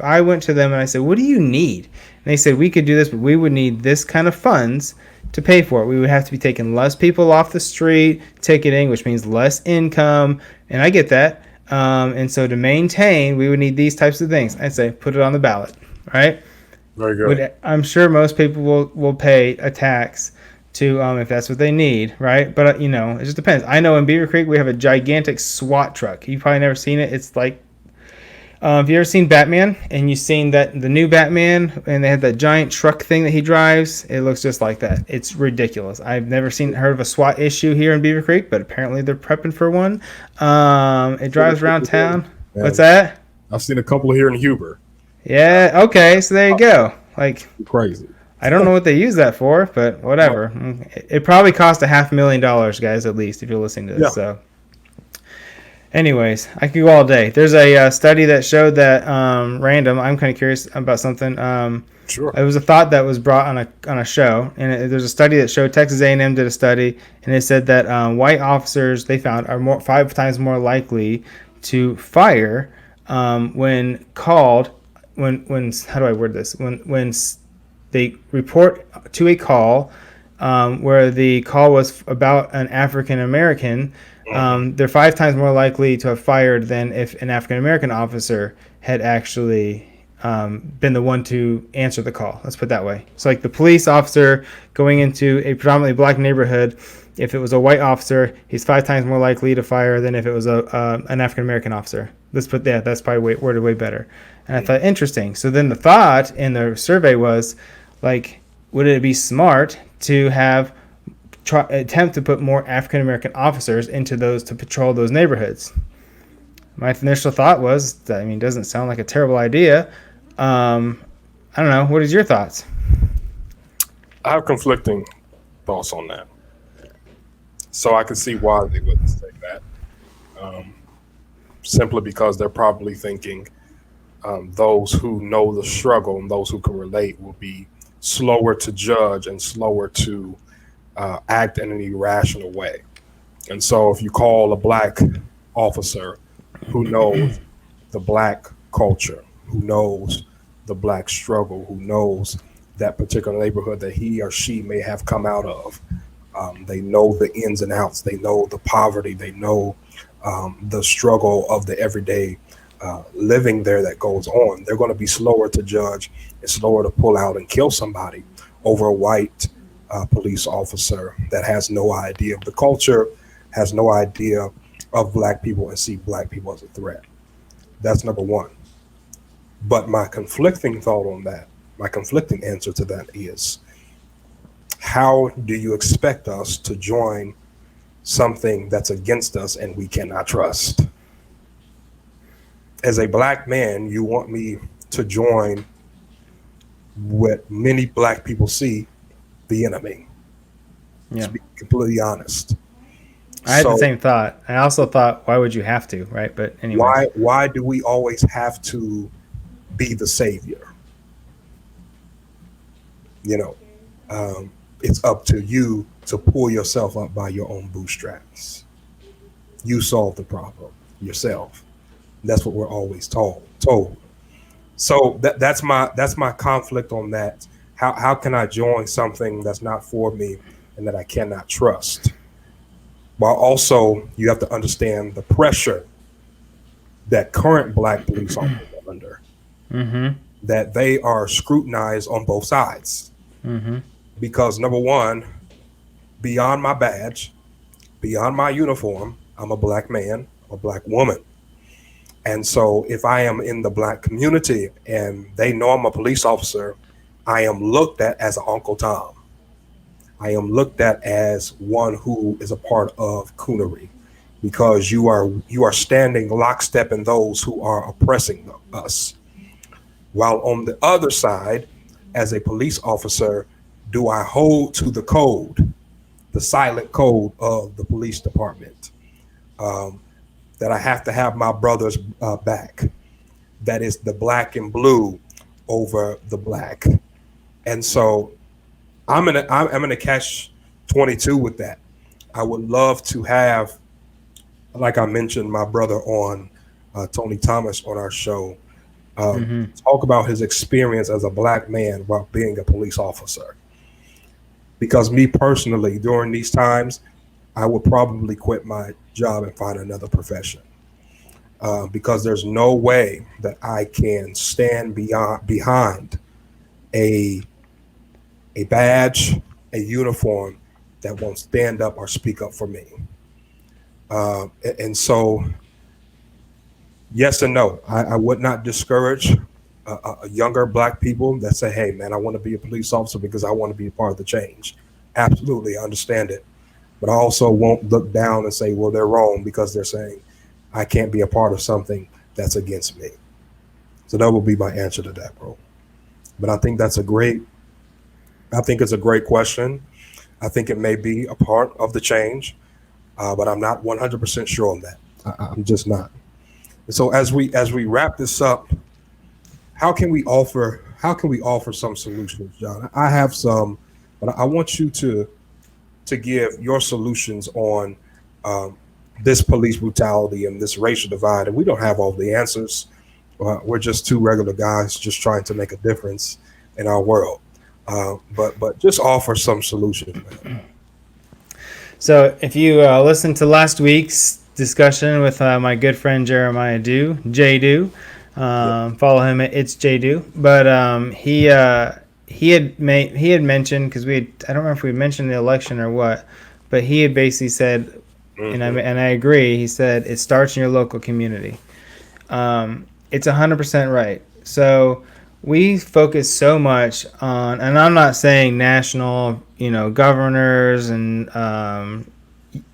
I went to them and I said, what do you need? And they said, we could do this, but we would need this kind of funds to pay for it. We would have to be taking less people off the street, ticketing, which means less income. And I get that. And so to maintain, we would need these types of things. I'd say, put it on the ballot, right? Very good. I'm sure most people will pay a tax to if that's what they need, right? But it just depends. I know in Beaver Creek we have a gigantic SWAT truck. You've probably never seen it. It's like, have you ever seen Batman? And you've seen the new Batman, and they have that giant truck thing that he drives. It looks just like that. It's ridiculous. I've never heard of a SWAT issue here in Beaver Creek, but apparently they're prepping for one. It drives around town. Yeah. What's that? I've seen a couple here in Huber. Yeah. Okay. So there you go. Like, Crazy. I don't know what they use that for, but whatever. It probably cost $500,000, guys, at least, if you're listening to this. Yeah. So, anyways, I could go all day. There's a study that showed that random. I'm kind of curious about something. Sure. It was a thought that was brought on a show, and there's a study that showed Texas A&M did a study, and it said that white officers they found are 5 times more likely to fire when called. When how do I word this? When they report to a call where the call was about an African American, they're 5 times more likely to have fired than if an African American officer had actually been the one to answer the call. Let's put it that way. So like the police officer going into a predominantly black neighborhood, if it was a white officer, he's 5 times more likely to fire than if it was an African American officer. That's probably worded way better. And I thought, interesting. So then the thought in the survey was, like, would it be smart to attempt to put more African American officers into those to patrol those neighborhoods? My initial thought was, it doesn't sound like a terrible idea. I don't know. What is your thoughts? I have conflicting thoughts on that. So I can see why they wouldn't say that. Simply because they're probably thinking those who know the struggle and those who can relate will be slower to judge and slower to act in an irrational way. And so if you call a black officer who knows the black culture, who knows the black struggle, who knows that particular neighborhood that he or she may have come out of, they know the ins and outs, they know the poverty, they know the struggle of the everyday living there that goes on, they're going to be slower to judge and slower to pull out and kill somebody over a white police officer that has no idea of the culture, has no idea of black people, and see black people as a threat. That's number one. But my conflicting thought on that, my conflicting answer to that is, how do you expect us to join something that's against us and we cannot trust? As a black man, you want me to join what many black people see, the enemy. Yeah. To be completely honest. I had the same thought. I also thought, why would you have to, right? But anyway. Why do we always have to be the savior? It's up to you to pull yourself up by your own bootstraps. You solve the problem yourself. That's what we're always told. So that's my conflict on that. How can I join something that's not for me and that I cannot trust? While also you have to understand the pressure that current black police officers are under. Mm-hmm. That they are scrutinized on both sides. Mm-hmm. Because number one, beyond my badge, beyond my uniform, I'm a black man, I'm a black woman. And so if I am in the black community and they know I'm a police officer, I am looked at as an Uncle Tom. I am looked at as one who is a part of coonery, because you are standing lockstep in those who are oppressing us. While on the other side, as a police officer, do I hold to the code, the silent code of the police department, that I have to have my brother's back, that is the black and blue over the black. And so I'm in a catch 22 with that. I would love to have, like I mentioned, my brother on Tony Thomas on our show, talk about his experience as a black man while being a police officer. Because me personally, during these times, I would probably quit my job and find another profession. Because there's no way that I can stand behind a badge, a uniform that won't stand up or speak up for me. And so, yes and no. I would not discourage younger black people that say, hey, man, I want to be a police officer because I want to be a part of the change. Absolutely, I understand it. But I also won't look down and say, well, they're wrong because they're saying I can't be a part of something that's against me. So that will be my answer to that, bro. But I think it's a great question. I think it may be a part of the change, but I'm not 100% sure on that. I'm just not. And so as we wrap this up, how can we offer some solutions, John? I have some, but I want you to give your solutions on this police brutality and this racial divide. And we don't have all the answers. We're just two regular guys just trying to make a difference in our world. But just offer some solutions, man. So if you listened to last week's discussion with my good friend Jeremiah Jay Do, follow him at It's Jay Do. But he had mentioned, because I don't remember if we mentioned the election or what, but he had basically said, and I agree. He said it starts in your local community. It's 100% right. So we focus so much on, and I'm not saying national, governors and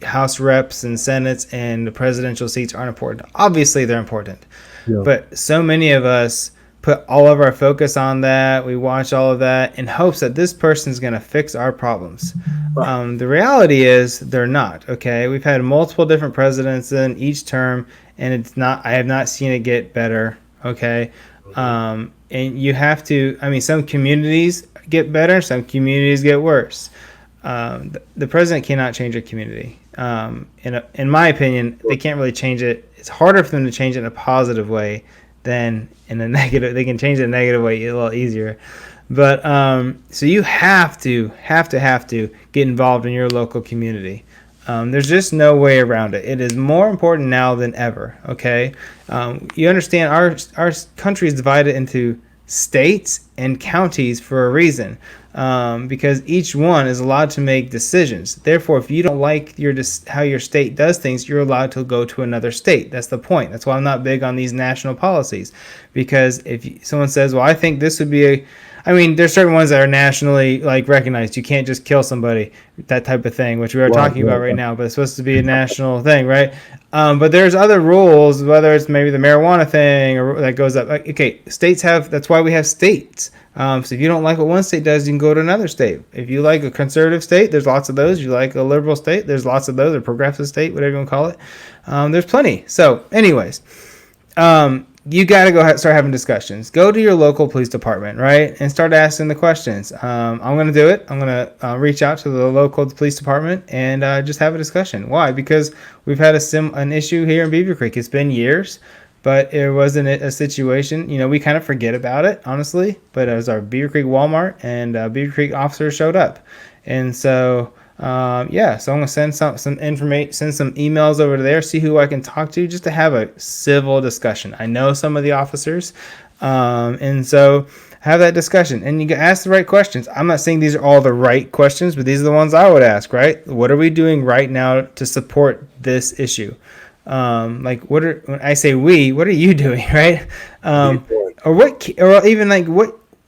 House reps and senates and the presidential seats aren't important. Obviously, they're important. Yeah. But so many of us put all of our focus on that. We watch all of that in hopes that this person's going to fix our problems. Right. The reality is they're not. Okay, we've had multiple different presidents in each term, and it's not. I have not seen it get better. Okay, and you have to. I mean, some communities get better, some communities get worse. The president cannot change a community. In my opinion, they can't really change it. It's harder for them to change it in a positive way than in a negative. They can change it in a negative way a little easier. But so you have to get involved in your local community. There's just no way around it. It is more important now than ever. Okay, you understand our country is divided into states and counties for a reason, because each one is allowed to make decisions. Therefore, if you don't like how your state does things, you're allowed to go to another state. That's the point. That's why I'm not big on these national policies, because if someone says, well, I think this would be there's certain ones that are nationally recognized. You can't just kill somebody, that type of thing, which we are talking about right now, but it's supposed to be a national thing, right? But there's other rules, whether it's maybe the marijuana thing or that goes up. Okay, states that's why we have states. So if you don't like what one state does, you can go to another state. If you like a conservative state, there's lots of those. You like a liberal state, there's lots of those, or progressive state, whatever you want to call it. There's plenty. So anyways, you got to start having discussions. Go to your local police department, right, and start asking the questions. I'm going to do it. I'm going to reach out to the local police department and just have a discussion. Why? Because we've had an issue here in Beaver Creek. It's been years, but it wasn't a situation. We kind of forget about it, honestly. But it was our Beaver Creek Walmart, and Beaver Creek officers showed up, and so. So I'm gonna send some information, send some emails over to there, see who I can talk to, just to have a civil discussion. I know some of the officers, and so have that discussion, and you can ask the right questions. I'm not saying these are all the right questions, but these are the ones I would ask. Right? What are we doing right now to support this issue? When I say we, what are you doing? Right?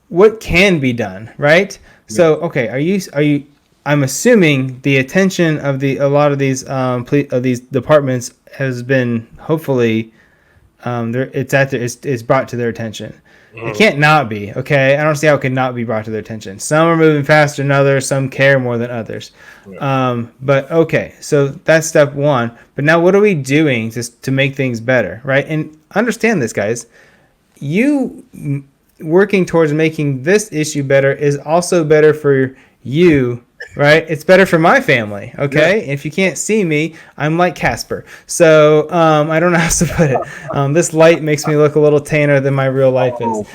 What can be done? Right? Yeah. So okay, are you? I'm assuming the attention of a lot of these departments has been, hopefully, it's brought to their attention. It can't not be, okay? I don't see how it could not be brought to their attention. Some are moving faster than others. Some care more than others. Yeah. But okay, so that's step one. But now what are we doing to make things better, right? And understand this, guys. You working towards making this issue better is also better for you, right? It's better for my family, okay? Yeah. If you can't see me, I'm like Casper. So I don't know how else to put it. This light makes me look a little tanner than my real life is.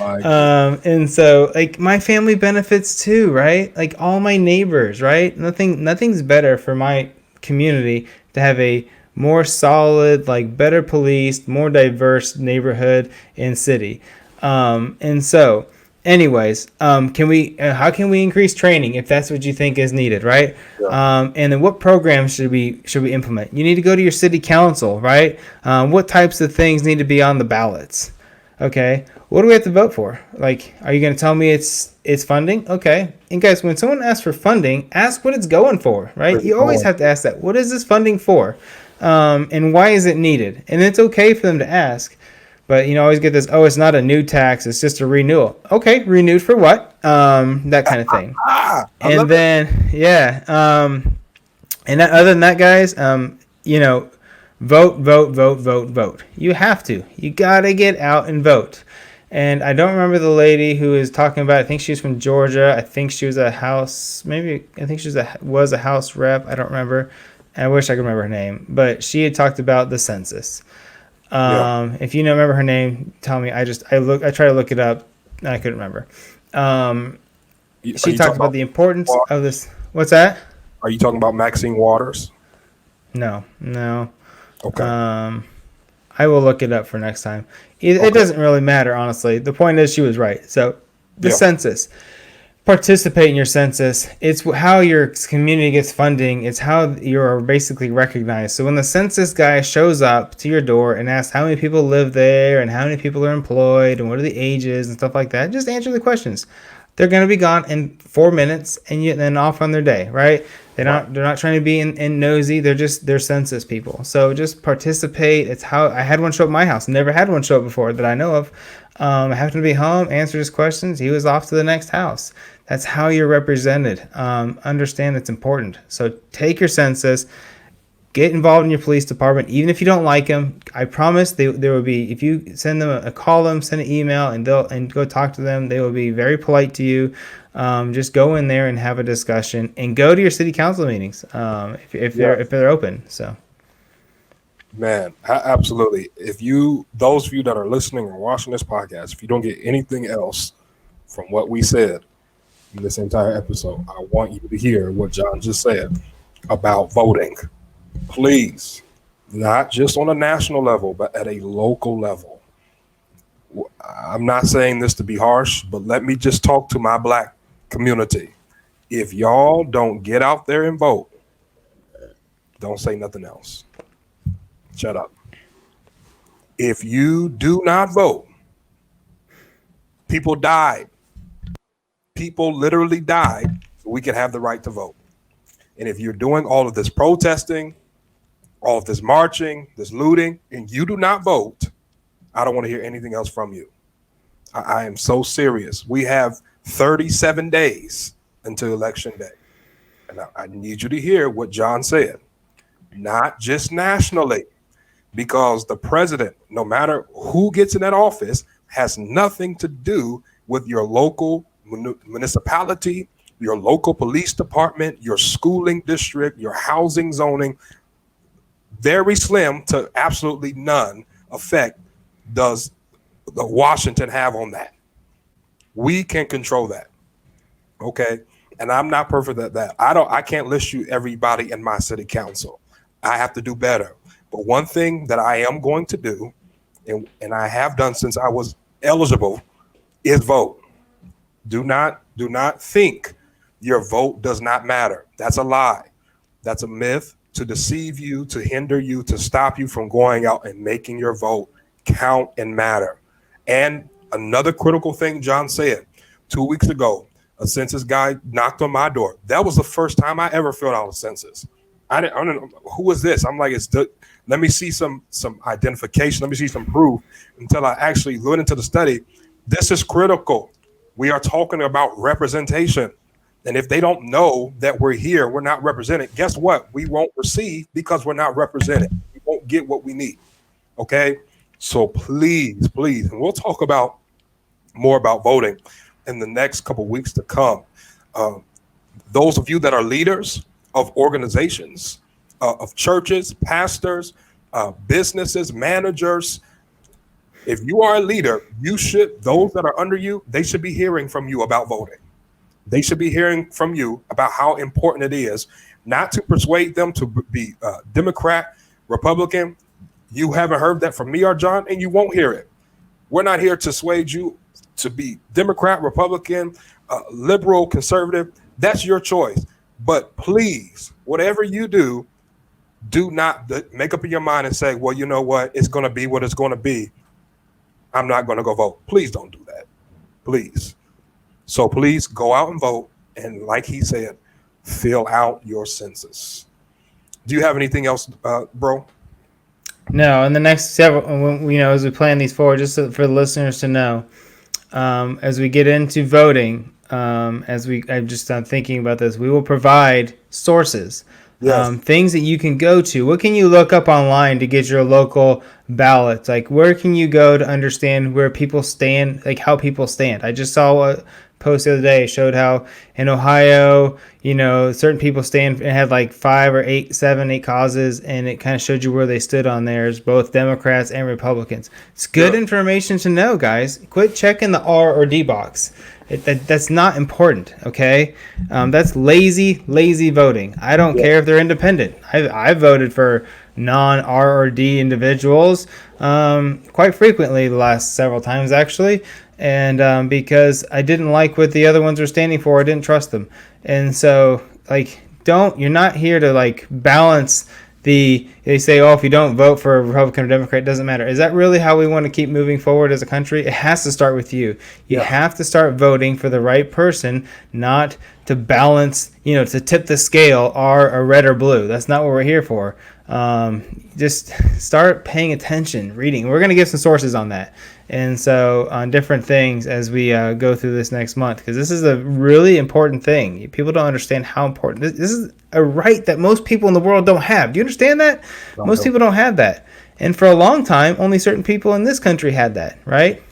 And so like my family benefits too, right? Like all my neighbors, right? Nothing's better for my community to have a more solid, like better policed, more diverse neighborhood and city. And so anyways, how can we increase training if that's what you think is needed, right? Yeah. And then what programs should we implement? You need to go to your city council, right? What types of things need to be on the ballots? Okay. What do we have to vote for? Like, are you going to tell me it's funding? Okay. And guys, when someone asks for funding, ask what it's going for, right? You always have to ask that. What is this funding for? And why is it needed? And it's okay for them to ask. But, always get this, it's not a new tax, it's just a renewal. Okay, renewed for what? That kind of thing. And then, yeah. And other than that, guys, vote. You have to. You got to get out and vote. And I don't remember the lady who was talking about, I think she was from Georgia. I think she was was a House rep. I don't remember. I wish I could remember her name. But she had talked about the census. If you remember her name, tell me. I try to look it up, and I couldn't remember. She talked about the importance of this. What's that? Are you talking about Maxine Waters? No. Okay. I will look it up for next time. It doesn't really matter, honestly. The point is, she was right. So the census. Participate in your census. It's how your community gets funding. It's how you're basically recognized. So when the census guy shows up to your door and asks how many people live there and how many people are employed and what are the ages and stuff like that, just answer the questions. They're going to be gone in 4 minutes and then off on their day, right? They're not trying to be in nosy. They're census people. So just participate. It's how I had one show up at my house. Never had one show up before that I know of. I happened to be home, answered his questions. He was off to the next house. That's how you're represented. Understand it's important. So take your census, get involved in your police department, even if you don't like them. I promise there will be, if you send them call them, send an email, and go talk to them, they will be very polite to you. Just go in there and have a discussion, and go to your city council meetings if they're open. So. Man, absolutely. Those of you that are listening or watching this podcast, if you don't get anything else from what we said in this entire episode, I want you to hear what John just said about voting. Please, not just on a national level, but at a local level. I'm not saying this to be harsh, but let me just talk to my Black community. If y'all don't get out there and vote, don't say nothing else. Shut up. If you do not vote, people died. People literally died so we can have the right to vote. And if you're doing all of this protesting, all of this marching, this looting, and you do not vote, I don't want to hear anything else from you. I am so serious. We have 37 days until Election Day. And I need you to hear what John said, not just nationally, because the president, no matter who gets in that office, has nothing to do with your local municipality, your local police department, your schooling district, your housing zoning. Very slim to absolutely none effect does the Washington have on that. We can control that. Okay. And I'm not perfect at that. I can't list you everybody in my city council. I have to do better. But one thing that I am going to do, and I have done since I was eligible, is vote. Do not think your vote does not matter. That's a lie. That's a myth to deceive you, to hinder you, to stop you from going out and making your vote count and matter. And another critical thing John said 2 weeks ago, a census guy knocked on my door. That was the first time I ever filled out a census. I don't know, who is this? I'm like, let me see some identification. Let me see some proof until I actually went into the study. This is critical. We are talking about representation. And if they don't know that we're here, we're not represented, guess what? We won't receive because we're not represented. We won't get what we need. Okay. So please, please, and we'll talk about more about voting in the next couple of weeks to come. Um, those of you that are leaders of organizations, of churches, pastors, businesses, managers, if you are a leader, those that are under you, they should be hearing from you about voting. They should be hearing from you about how important it is, not to persuade them to be Democrat, Republican. You haven't heard that from me or John, and you won't hear it. We're not here to sway you to be Democrat, Republican, liberal, conservative. That's your choice. But please, whatever you do not make up in your mind and say, well, you know what? It's going to be what it's going to be. I'm not going to go vote. Please don't do that. Please. So please go out and vote. And like he said, fill out your census. Do you have anything else, bro? No, in the next several, as we plan these forward, just for the listeners to know, as we get into voting, I'm thinking about this, we will provide sources, Yes. things that you can go to. What can you look up online to get your local ballots? Like, where can you go to understand where people stand, like how people stand? I just saw a post the other day, showed how in Ohio, certain people stand and had like 7, 8 causes, and it kind of showed you where they stood on theirs, both Democrats and Republicans. It's good information to know, guys. Quit checking the R or D box. That's not important, okay? That's lazy voting. I don't care if they're independent. I voted for non-R or D individuals quite frequently the last several times, actually. And because I didn't like what the other ones were standing for, I didn't trust them. And so, you're not here to balance they say, if you don't vote for a Republican or Democrat, it doesn't matter. Is that really how we want to keep moving forward as a country? It has to start with you. You have to start voting for the right person, not to balance, to tip the scale, R or red or blue. That's not what we're here for. Just start paying attention, reading. We're going to give some sources on that. And so on different things as we go through this next month, because this is a really important thing. People don't understand how important this is. A right that most people in the world don't have. Do you understand that? Most people don't have that. And for a long time, only certain people in this country had that, right?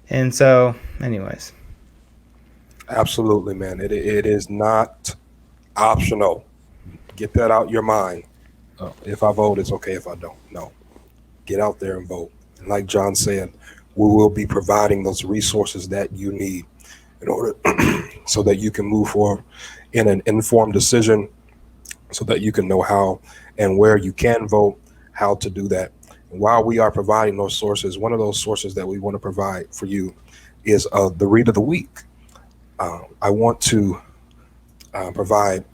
And so, anyways. Absolutely, man. It is not optional. Get that out your mind. If I vote, it's okay if I don't. No. Get out there and vote. And like John said, we will be providing those resources that you need in order so that you can move forward in an informed decision, so that you can know how and where you can vote, how to do that. And while we are providing those sources, one of those sources that we want to provide for you is the Read of the Week. I want to provide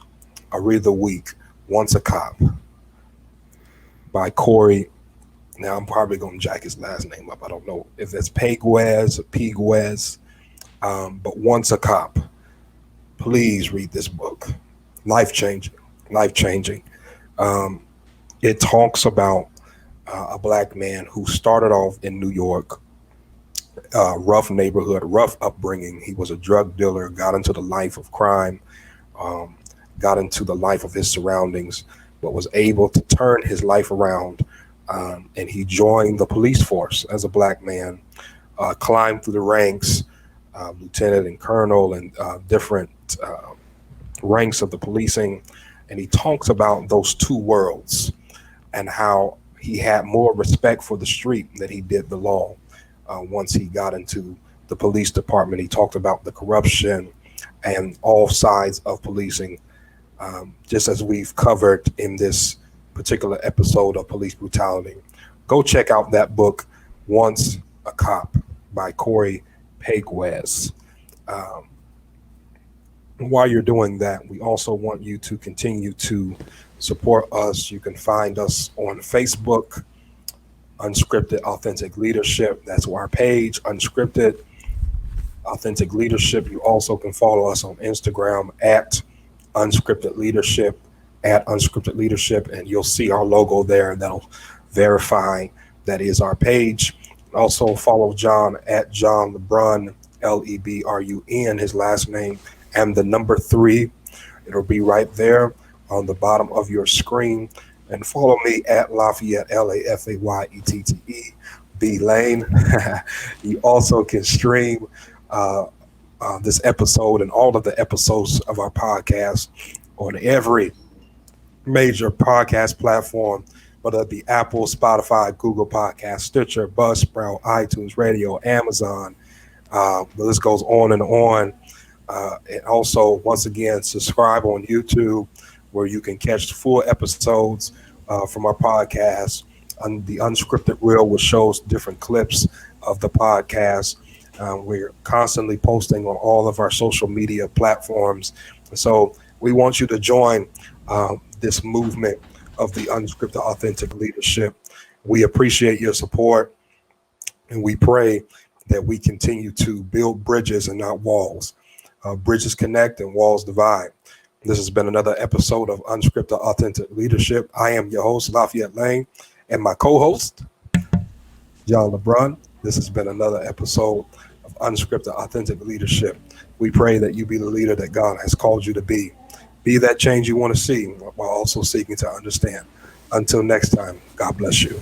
a Read of the Week, Once a Cop, by Corey. Now, I'm probably going to jack his last name up. I don't know if it's Pegues or Pegues, but Once a Cop. Please read this book. Life-changing. It talks about a black man who started off in New York, rough neighborhood, rough upbringing. He was a drug dealer, got into the life of crime, got into the life of his surroundings, but was able to turn his life around. And he joined the police force as a black man, climbed through the ranks, lieutenant and colonel, and different ranks of the policing. And he talks about those two worlds and how he had more respect for the street than he did the law. Once he got into the police department, he talked about the corruption and all sides of policing, just as we've covered in this particular episode of Police Brutality. Go check out that book, Once a Cop, by Corey Pegues. While you're doing that, we also want you to continue to support us. You can find us on Facebook, Unscripted Authentic Leadership. That's our page, Unscripted Authentic Leadership. You also can follow us on Instagram at Unscripted Leadership, and you'll see our logo there that'll verify that is our page. Also follow John at John LeBrun, Lebrun, his last name, and the number three. It'll be right there on the bottom of your screen. And follow me at Lafayette, Lafayette, B Lane. You also can stream uh, this episode and all of the episodes of our podcast on every major podcast platform, whether it be Apple, Spotify, Google Podcast, Stitcher, Buzzsprout, iTunes Radio, Amazon. The list goes on and on. And also, once again, subscribe on YouTube where you can catch full episodes from our podcast. On the Unscripted Reel, which shows different clips of the podcast. We're constantly posting on all of our social media platforms. So we want you to join this movement of the Unscripted Authentic Leadership. We appreciate your support, and we pray that we continue to build bridges and not walls. Bridges connect and walls divide. This has been another episode of Unscripted Authentic Leadership. I am your host, Lafayette Lane, and my co-host, John LeBrun. This has been another episode of Unscripted Authentic Leadership. We pray that you be the leader that God has called you to be. Be that change you want to see while also seeking to understand. Until next time, God bless you.